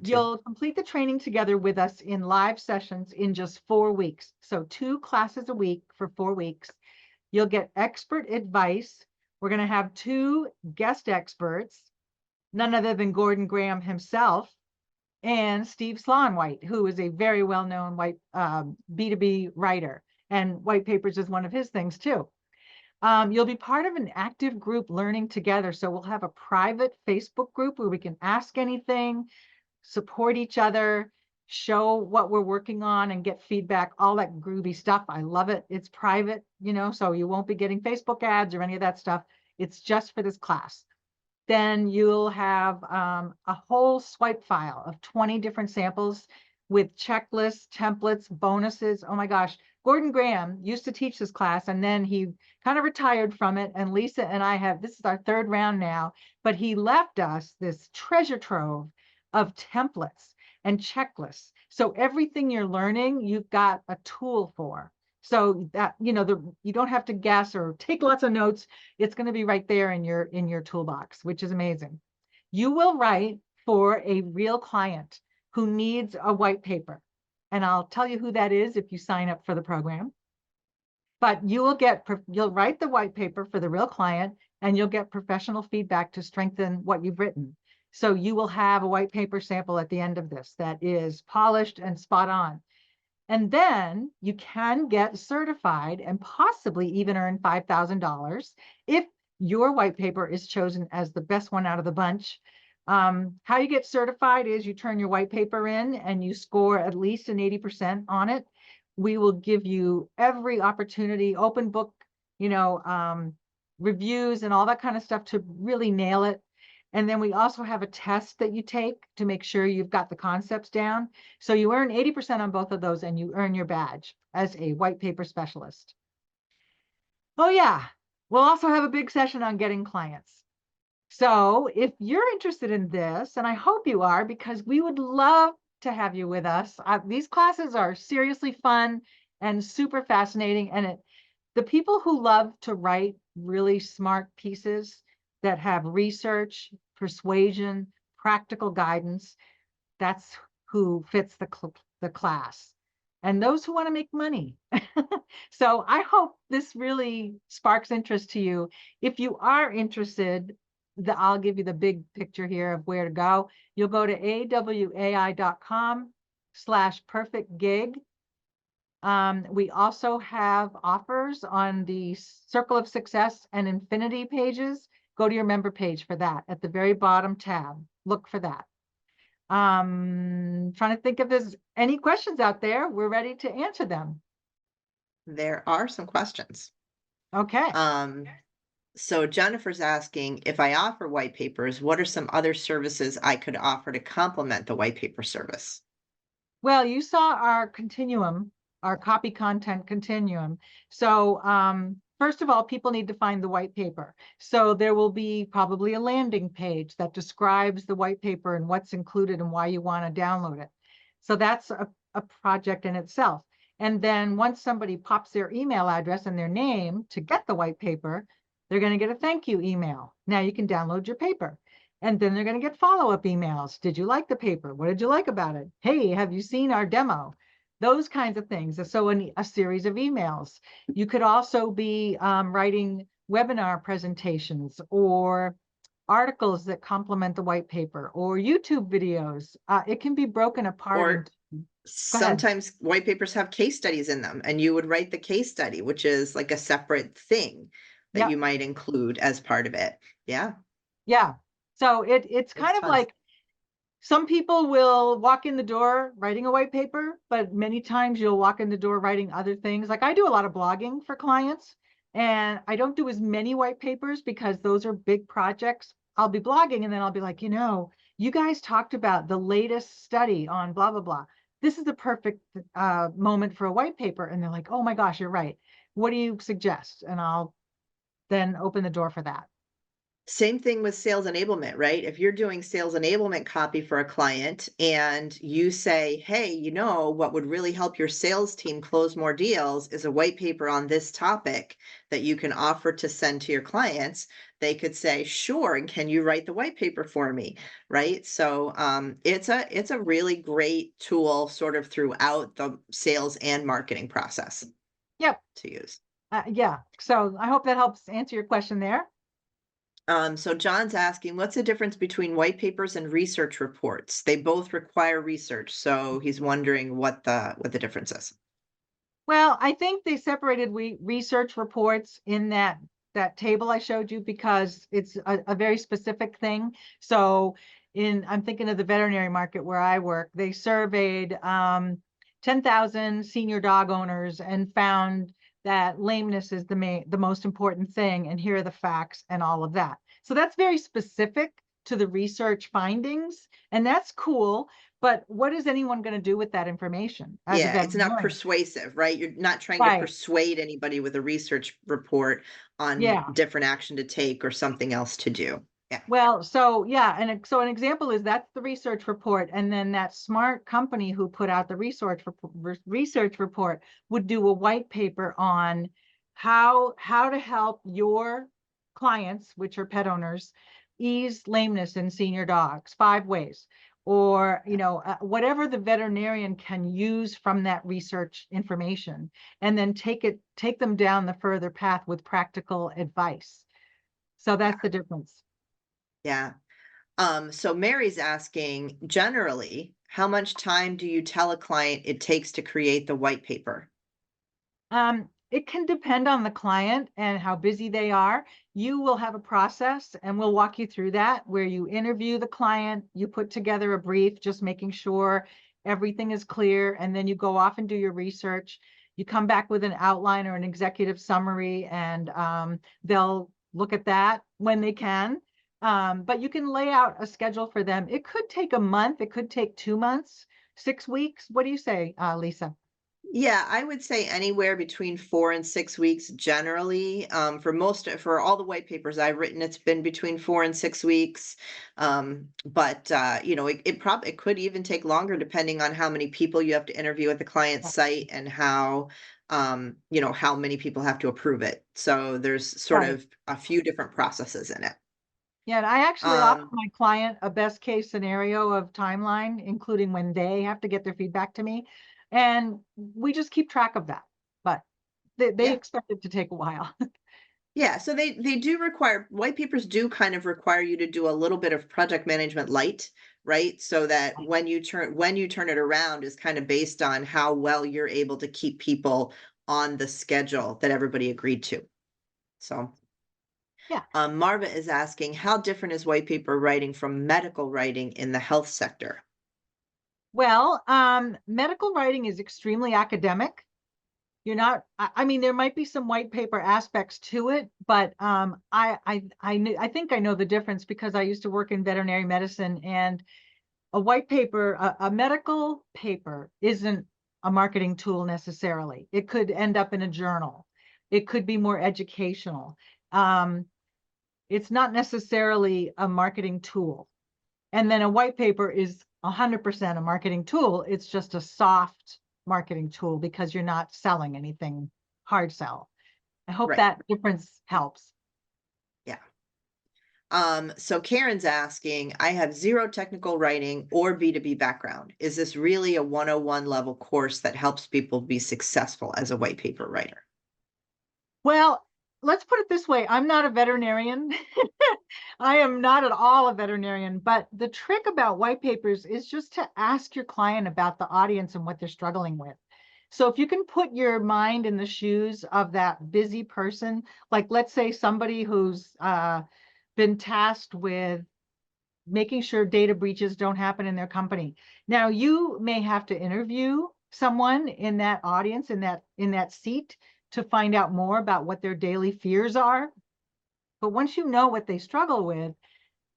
You'll complete the training together with us in live sessions in just 4 weeks. So 2 classes a week for 4 weeks. You'll get expert advice. We're going to have 2 guest experts, none other than Gordon Graham himself and Steve Slaunwhite, who is a very well-known white B2B writer. And white papers is one of his things too. You'll be part of an active group learning together. So we'll have a private Facebook group where we can ask anything, support each other, show what we're working on and get feedback, all that groovy stuff. I love it. It's private, so you won't be getting Facebook ads or any of that stuff. It's just for this class. Then you'll have a whole swipe file of 20 different samples with checklists, templates, bonuses. Oh my gosh. Gordon Graham used to teach this class and then he kind of retired from it. And Lisa and I this is our 3rd round now, but he left us this treasure trove of templates and checklists. So everything you're learning, you've got a tool for. So that, you don't have to guess or take lots of notes. It's going to be right there in your toolbox, which is amazing. You will write for a real client who needs a white paper. And I'll tell you who that is if you sign up for the program. But you'll write the white paper for the real client and you'll get professional feedback to strengthen what you've written. So you will have a white paper sample at the end of this that is polished and spot on. And then you can get certified and possibly even earn $5,000 if your white paper is chosen as the best one out of the bunch. How you get certified is you turn your white paper in and you score at least an 80% on it. We will give you every opportunity, open book, reviews and all that kind of stuff to really nail it. And then we also have a test that you take to make sure you've got the concepts down. So you earn 80% on both of those and you earn your badge as a white paper specialist. Oh yeah, we'll also have a big session on getting clients. So if you're interested in this, and I hope you are, because we would love to have you with us. These classes are seriously fun and super fascinating. And the people who love to write really smart pieces that have research, persuasion, practical guidance, that's who fits the class. And those who want to make money. So I hope this really sparks interest to you. If you are interested, I'll give you the big picture here of where to go. You'll go to awai.com/perfect-gig. We also have offers on the Circle of Success and Infinity pages. Go to your member page for that at the very bottom tab. Look for that. Trying to think if there's any questions out there. We're ready to answer them.
There are some questions.
Okay.
So Jennifer's asking, if I offer white papers, what are some other services I could offer to complement the white paper service?
Well, you saw our continuum, our copy content continuum. So first of all, people need to find the white paper. So there will be probably a landing page that describes the white paper and what's included and why you want to download it. So that's a project in itself. And then once somebody pops their email address and their name to get the white paper, they're going to get a thank you email. Now you can download your paper. And then they're going to get follow-up emails. Did you like the paper? What did you like about it? Hey, have you seen our demo? Those kinds of things. So a series of emails. You could also be writing webinar presentations or articles that complement the white paper or YouTube videos. It can be broken apart
Or
into, go ahead.
sometimes white papers have case studies in them, and you would write the case study, which is like a separate thing that
Yep.
you might include as part of it. Yeah,
Yeah. So it's
there's
kind of
tons.
like some people will walk in the door writing a white paper, but many times you'll walk in the door writing other things. Like I do a lot of blogging for clients, and I don't do as many white papers because those are big projects. I'll be blogging and then I'll be like, you guys talked about the latest study on blah, blah, blah. This is the perfect moment for a white paper. And they're like, oh my gosh, you're right. What do you suggest? And I'll then open the door for that.
Same thing with sales enablement, right? If you're doing sales enablement copy for a client and you say, hey, what would really help your sales team close more deals is a white paper on this topic that you can offer to send to your clients, they could say, sure, and can you write the white paper for me? Right. So it's a really great tool sort of throughout the sales and marketing process
Yep.
to use.
Yeah. So I hope that helps answer your question there.
So John's asking, what's the difference between white papers and research reports? They both require research, so he's wondering what the difference is.
Well, I think they separated research reports in that table I showed you because it's a very specific thing. So I'm thinking of the veterinary market where I work. They surveyed 10,000 senior dog owners and found that lameness is the most important thing. And here are the facts and all of that. So that's very specific to the research findings, and that's cool. But what is anyone going to do with that information as a
Yeah, it's not
veterinarian?
persuasive, right? You're not trying to
Right.
persuade anybody with a research report on
Yeah.
different action to take or something else to do. Yeah.
Well, so yeah, so an example is that's the research report, and then that smart company who put out the research report would do a white paper on how to help your clients, which are pet owners, ease lameness in senior dogs, 5 ways, or whatever the veterinarian can use from that research information, and then take them down the further path with practical advice. So
Yeah.
that's the difference.
Yeah. So Mary's asking, generally, how much time do you tell a client it takes to create the white paper?
It can depend on the client and how busy they are. You will have a process, and we'll walk you through that, where you interview the client, you put together a brief, just making sure everything is clear, and then you go off and do your research. You come back with an outline or an executive summary, and they'll look at that when they can. But you can lay out a schedule for them. It could take a month, it could take 2 months, 6 weeks. What do you say, Lisa?
Yeah, I would say anywhere between 4 and 6 weeks generally. For all the white papers I've written, it's been between 4 and 6 weeks. But it could even take longer depending on how many people you have to interview at the client site and how many people have to approve it. So there's sort
Right.
of a few different processes in it.
Yeah, and I actually offer
Um,
my client a best case scenario of timeline, including when they have to get their feedback to me. And we just keep track of that. But they
yeah.
expect it to take a while.
Yeah, so they do require white papers do kind of require you to do a little bit of project management light, right? So that when you turn it around is kind of based on how well you're able to keep people on the schedule that everybody agreed to. So
Yeah.
Marva is asking, how different is white paper writing from medical writing in the health sector?
Well, medical writing is extremely academic. You're not, I mean, there might be some white paper aspects to it, but I think I know the difference because I used to work in veterinary medicine, and a white paper, a medical paper isn't a marketing tool necessarily. It could end up in a journal. It could be more educational. Um, it's not necessarily a marketing tool. And then a white paper is 100% a marketing tool. It's just a soft marketing tool because you're not selling anything hard sell. I hope
Right.
that difference helps.
Yeah. So Karen's asking, I have zero technical writing or B2B background. Is this really a 101 level course that helps people be successful as a white paper writer?
Well, let's put it this way. I'm not a veterinarian. I am not at all a veterinarian, but the trick about white papers is just to ask your client about the audience and what they're struggling with. So if you can put your mind in the shoes of that busy person, like let's say somebody who's been tasked with making sure data breaches don't happen in their company. Now you may have to interview someone in that audience, in that seat, to find out more about what their daily fears are. But once you know what they struggle with,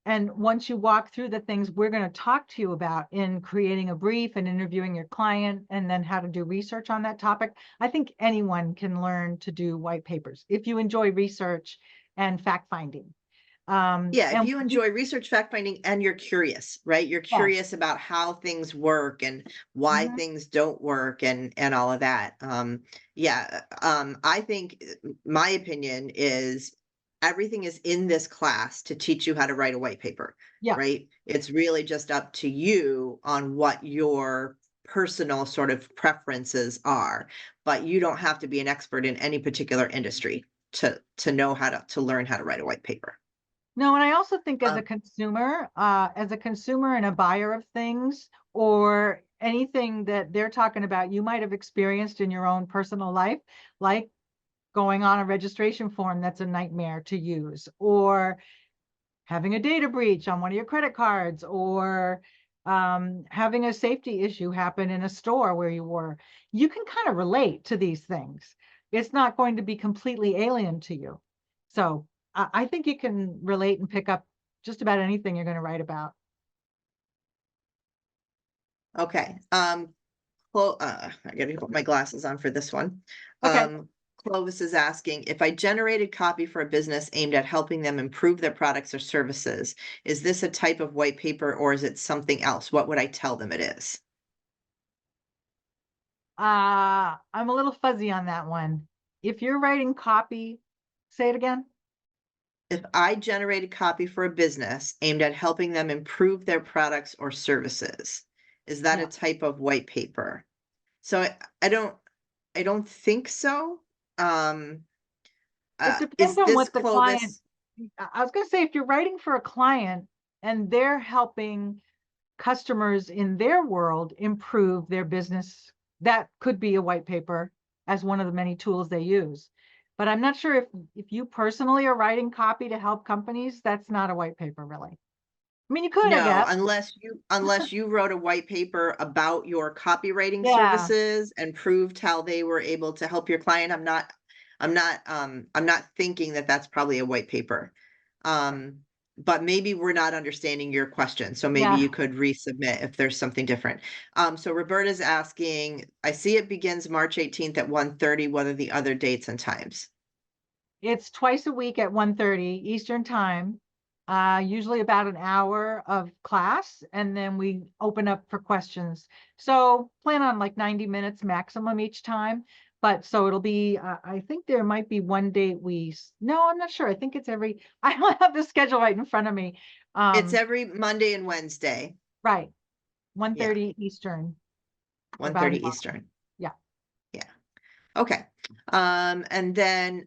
and once you walk through the things we're going to talk to you about in creating a brief and interviewing your client and then how to do research on that topic, I think anyone can learn to do white papers if you enjoy research and fact finding.
Yeah, if
And
you enjoy research, fact finding, and you're curious, right? You're
yes.
curious about how things work and why
Mhm.
things don't work and all of that. Yeah, I think my opinion is everything is in this class to teach you how to write a white paper,
Yeah.
right? It's really just up to you on what your personal sort of preferences are, but you don't have to be an expert in any particular industry to know how to learn how to write a white paper.
No, and I also think
Um,
as a consumer and a buyer of things or anything that they're talking about, you might have experienced in your own personal life, like going on a registration form that's a nightmare to use, or having a data breach on one of your credit cards, or having a safety issue happen in a store where you were. You can kind of relate to these things. It's not going to be completely alien to you. So I think you can relate and pick up just about anything you're going to write about.
Okay. I gotta put my glasses on for this one.
Okay.
Clovis is asking if I generated copy for a business aimed at helping them improve their products or services, is this a type of white paper or is it something else? What would I tell them it is?
I'm a little fuzzy on that one. If you're writing copy, say it again.
If I generated copy for a business aimed at helping them improve their products or services, is that a
Yeah.
type of white paper? So I don't think so. Um,
It depends
is
on
this
what the client,
Clovis?
I was going to say, if you're writing for a client and they're helping customers in their world improve their business, that could be a white paper as one of the many tools they use. But I'm not sure if you personally are writing copy to help companies, that's not a white paper really. I mean, you could, I
No,
guess.
unless you wrote a white paper about your copywriting
Yeah.
services and proved how they were able to help your client. I'm not thinking that that's probably a white paper. Um, but maybe we're not understanding your question. So maybe
Yeah.
you could resubmit if there's something different. So Roberta's asking, I see it begins March 18th at 1:30. What are the other dates and times?
It's twice a week at 1:30 Eastern time, usually about an hour of class, and then we open up for questions. So plan on like 90 minutes maximum each time. But so it'll be, I think there might be one date no, I'm not sure. I think it's I don't have the schedule right in front of me.
It's
Um,
every Monday and Wednesday.
right,
Yeah,
1:30 Eastern for about an
1:30
hour.
Eastern.
Yeah.
Yeah. Okay. And then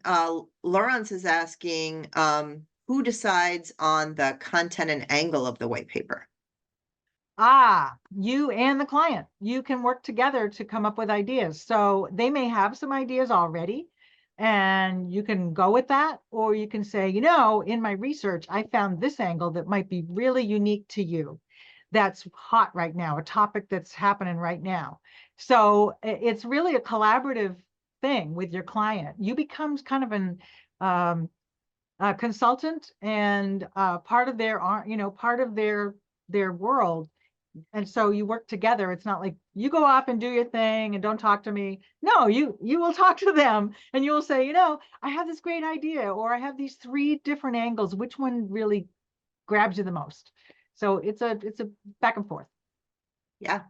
Lawrence is asking, who decides on the content and angle of the white paper?
You and the client, you can work together to come up with ideas. So they may have some ideas already, and you can go with that, or you can say, in my research, I found this angle that might be really unique to you. That's hot right now, a topic that's happening right now. So it's really a collaborative thing with your client. You become kind of an consultant and part of their world, and so you work together. It's not like you go off and do your thing and don't talk to me. No, you will talk to them and you will say, I have this great idea, or I have these three different angles. Which one really grabs you the most? So it's a back and forth.
Yeah,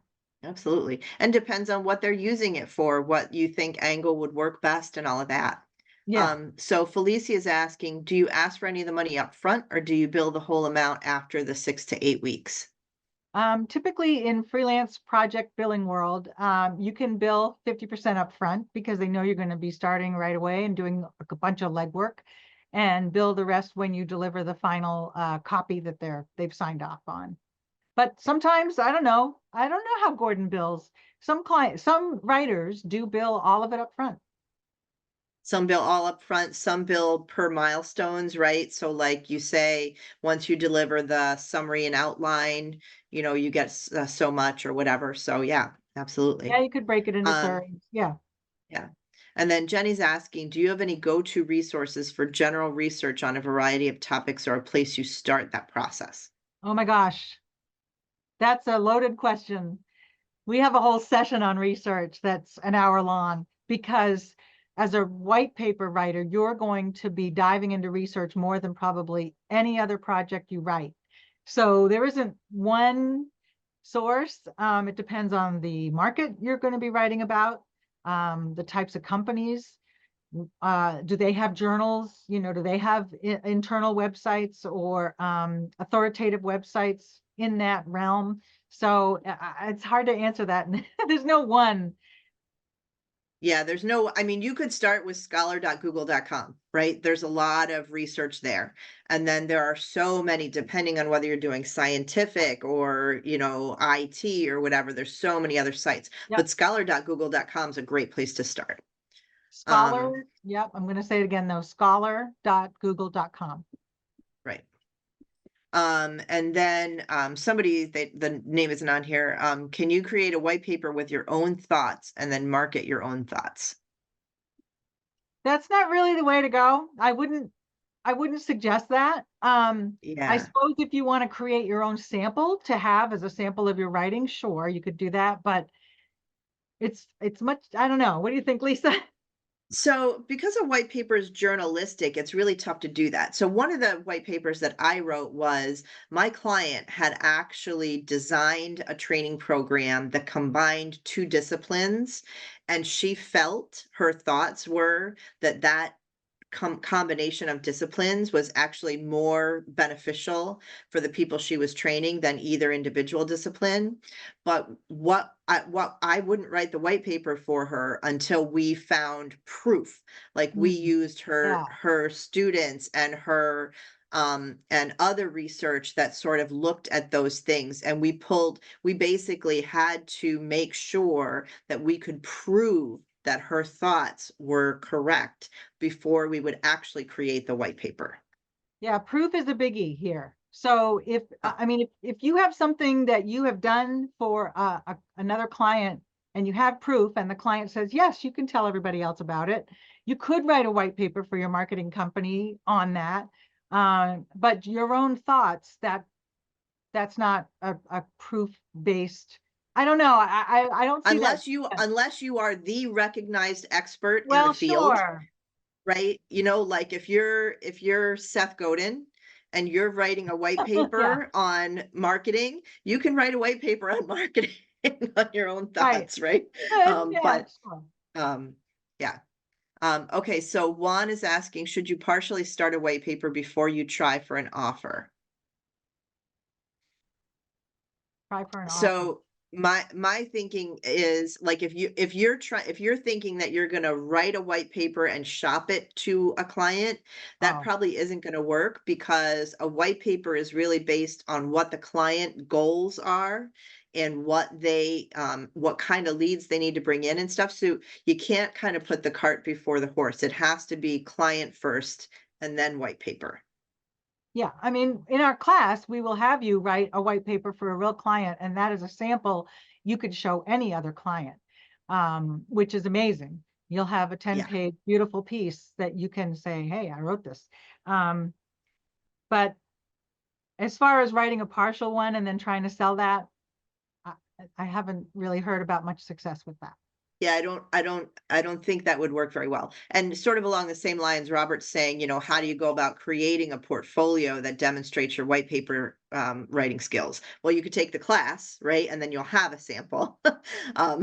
absolutely. And depends on what they're using it for, what you think angle would work best and all of that.
Yeah.
So Felicia is asking, do you ask for any of the money up front or do you bill the whole amount after the 6 to 8 weeks?
Typically in freelance project billing world, you can bill 50% upfront because they know you're going to be starting right away and doing a bunch of legwork, and bill the rest when you deliver the final copy that they've signed off on. But sometimes I don't know. I don't know how Gordon bills. Some writers do bill all of it up front.
Some bill all up front, some bill per milestones, right? So like you say, once you deliver the summary and outline, you get so much or whatever. So yeah,
Yeah,
absolutely.
you could break it into
Um,
thirds. Yeah.
yeah. And then Jenny's asking, do you have any go-to resources for general research on a variety of topics or a place you start that process?
Oh my gosh, that's a loaded question. We have a whole session on research that's an hour long because as a white paper writer, you're going to be diving into research more than probably any other project you write. So there isn't one source. It depends on the market you're going to be writing about, the types of companies. Do they have journals? Do they have internal websites or authoritative websites in that realm? So it's hard to answer that. There's no one.
Yeah, I mean, you could start with scholar.google.com, right? There's a lot of research there. And then there are so many, depending on whether you're doing scientific or, IT or whatever, there's so many other sites.
Yep.
But scholar.google.com is a great place to start. Um,
Scholar. Yep. I'm going to say it again though. Scholar.google.com.
right. And then somebody the name isn't on here. Can you create a white paper with your own thoughts and then market your own thoughts?
That's not really the way to go. I wouldn't suggest that. I
Yeah.
suppose if you want to create your own sample to have as a sample of your writing, sure, you could do that, but it's much, I don't know. What do you think, Lisa?
So, because a white paper is journalistic, it's really tough to do that. So, one of the white papers that I wrote was my client had actually designed a training program that combined two disciplines, and she felt her thoughts were that combination of disciplines was actually more beneficial for the people she was training than either individual discipline. But what I wouldn't write the white paper for her until we found proof. Like we
Hmm,
used her
yeah.
her students and her and other research that sort of looked at those things, and we basically had to make sure that we could prove that her thoughts were correct before we would actually create the white paper.
Yeah, proof is a biggie here. So if
Uh,
I mean if you have something that you have done for another client and you have proof and the client says, yes, you can tell everybody else about it, you could write a white paper for your marketing company on that. But your own thoughts, that's not a proof based. I don't know. I don't see that.
unless you are the recognized expert in the
Well,
field,
sure.
right? Like if you're Seth Godin and you're writing a white
Yeah,
paper on marketing, you can write a white paper on marketing on your own
right.
thoughts, right?
Yeah,
But
sure.
yeah. Okay, so Juan is asking, should you partially start a white paper before you try for an offer?
Try for an offer.
So my thinking is like if you're thinking that you're going to write a white paper and shop it to a client, that
Oh,
probably isn't going to work because a white paper is really based on what the client goals are and what kind of leads they need to bring in and stuff. So you can't kind of put the cart before the horse. It has to be client first and then white paper.
yeah. I mean, in our class, we will have you write a white paper for a real client, and that is a sample you could show any other client, which is amazing. You'll have a
Yeah.
10-page beautiful piece that you can say, hey, I wrote this. Um, but as far as writing a partial one and then trying to sell that, I, I haven't really heard about much success with that.
Yeah, I don't think that would work very well. And sort of along the same lines, Robert's saying, how do you go about creating a portfolio that demonstrates your white paper writing skills? Well, you could take the class, right? And then you'll have a sample. um,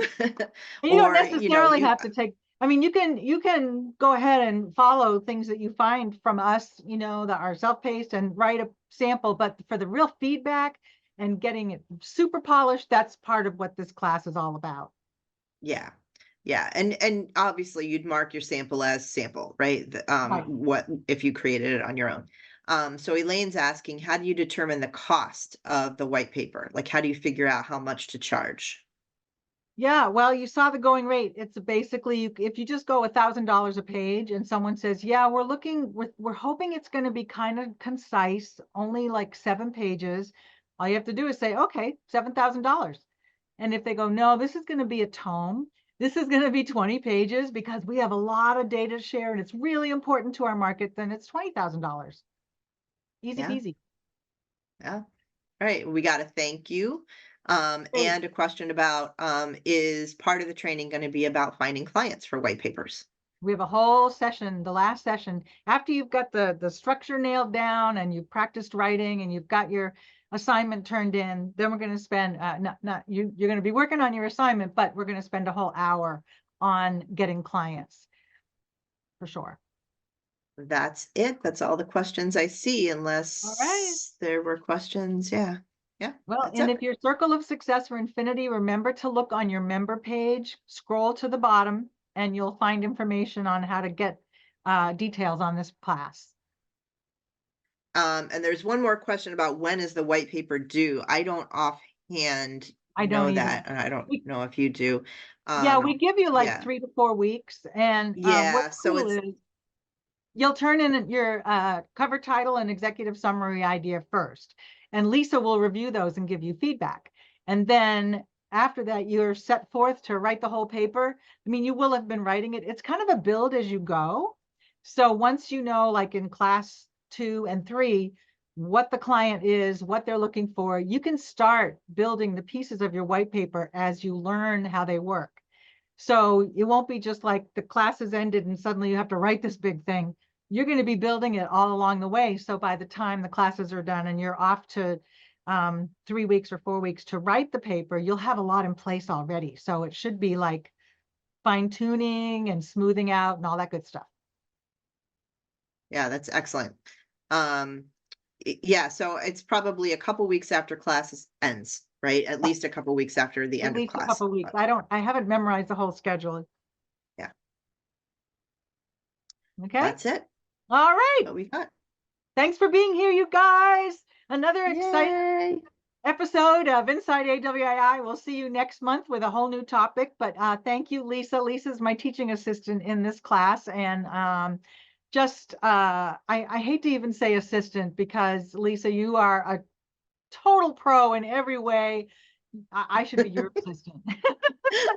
And you don't
or,
necessarily have to take, I mean, you can go ahead and follow things that you find from us, that are self-paced and write a sample, but for the real feedback, and getting it super polished. That's part of what this class is all about.
Yeah. Yeah. And obviously you'd mark your sample as sample, right?
Right.
What if you created it on your own? So Elaine's asking, how do you determine the cost of the white paper? Like, how do you figure out how much to charge?
Yeah, well, you saw the going rate. It's basically if you just go $1,000 a page and someone says, "Yeah, we're hoping it's going to be kind of concise, only like 7 pages." All you have to do is say, "Okay, $7,000." And if they go, "No, this is going to be a tome. This is going to be 20 pages because we have a lot of data to share and it's really important to our market," then it's $20,000. Easy
Yeah.
peasy.
Yeah. All right. We got a thank you.
Great.
And a question about, is part of the training going to be about finding clients for white papers?
We have a whole session, the last session, after you've got the structure nailed down and you've practiced writing and you've got your assignment turned in, then we're going to spend not you're going to be working on your assignment, but we're going to spend a whole hour on getting clients for sure.
That's it. That's all the questions I see,
All right.
unless there were questions. Yeah. Yeah.
Well,
That's
and
it.
if your circle of success for infinity, remember to look on your member page, scroll to the bottom, and you'll find information on how to get details on this class.
And there's one more question about when is the white paper due? I don't offhand
I don't
know
either.
that, and I don't
We
know if you do.
Yeah, we give you like
Yeah.
3 to 4 weeks. And
Yeah.
what's
So
cool
it's
is you'll turn in your cover title and executive summary idea first. And Lisa will review those and give you feedback. And then after that, you're set forth to write the whole paper. I mean, you will have been writing it. It's kind of a build as you go. So once you know, like in class 2 and 3, what the client is, what they're looking for, you can start building the pieces of your white paper as you learn how they work. So it won't be just like the class has ended and suddenly you have to write this big thing. You're going to be building it all along the way. So by the time the classes are done and you're off to 3 weeks or 4 weeks to write the paper, you'll have a lot in place already. So it should be like fine tuning and smoothing out and all that good stuff.
Yeah, that's excellent. Um, yeah, so it's probably a couple weeks after ends, right? At least a couple weeks after the
At
end of
least a
class.
couple of weeks. I haven't memorized the whole schedule.
Yeah,
Okay.
that's it.
All right.
What we got.
Thanks for being here, you guys. Another exciting
Yay!
episode of Inside AWAI. We'll see you next month with a whole new topic. But thank you, Lisa. Lisa's my teaching assistant in this class. And I hate to even say assistant because, Lisa, you are a total pro in every way. I should be your assistant.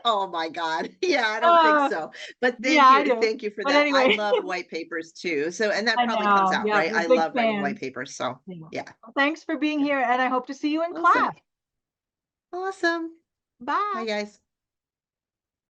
Oh my God. Yeah, I don't think
uh,
so. But
yeah, I do.
thank you for
But
that. I
anyway,
love white papers too. So, and that
I
probably comes
know.
out,
Yeah,
right?
we're
I
big
love writing white
fans.
papers. So,
Yeah.
yeah.
Well, thanks for being here. And I hope to see you in
Awesome.
class.
Awesome. Bye,
Bye.
guys.